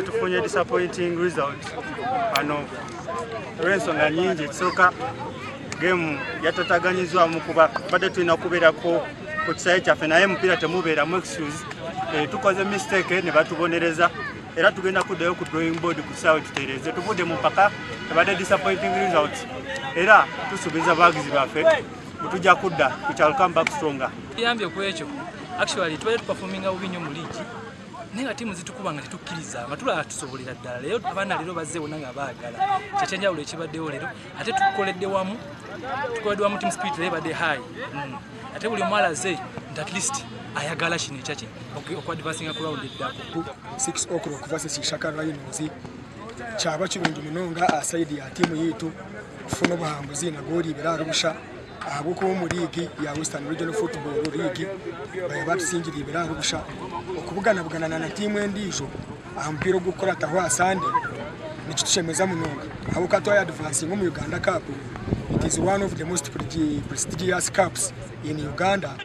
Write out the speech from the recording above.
tufunye disappointing result ano olw'ensonga nnyingi. Ekisooka game yatataganyizwamu kuba badde tulina kubeerako ku kisayi kyaffe naye mupiira temubeeramu excuse. Tukoze mistake ne batubonereza era tugenda kuddayo ku drawing board ku kisaawe tutereeze. Tuvudde mu mpaka tebadde disappointing results era tusuubiza bagizi baffe tujja kudda we shall come back stronger. Yambye ku ekyo actually tubadde tuperforminga bubi nnyo mu league naye nga tiimu zitukuba nga tetukkiriza nga tulaba tusobolera ddala. Leero abaana leero bazze wonna nga baagala kyekyenjawulo ekibaddewo leero ate tukoledde wamu team spirit leero ebadde high ate buli omu alaze nti at least ayagala kino ekyaki okwadvansinga ku round eddako 6 o'clock versus Shaka Lions kyaba kirungi muno nga aside ya tiimu yiitu okufuna obuhambuzi na gooli ibiri arusha ahabwokuba mu liigi ya Western Regional Football League baye batusingira ibiri arusha okubuganabugana na tiimu endiijo aha mupiira ogw'okukora tahwa Sunday nikitushemeza munonga ahabwokuba twaya advancing mu Uganda Cup. It is one of the most prestigious cups in Uganda.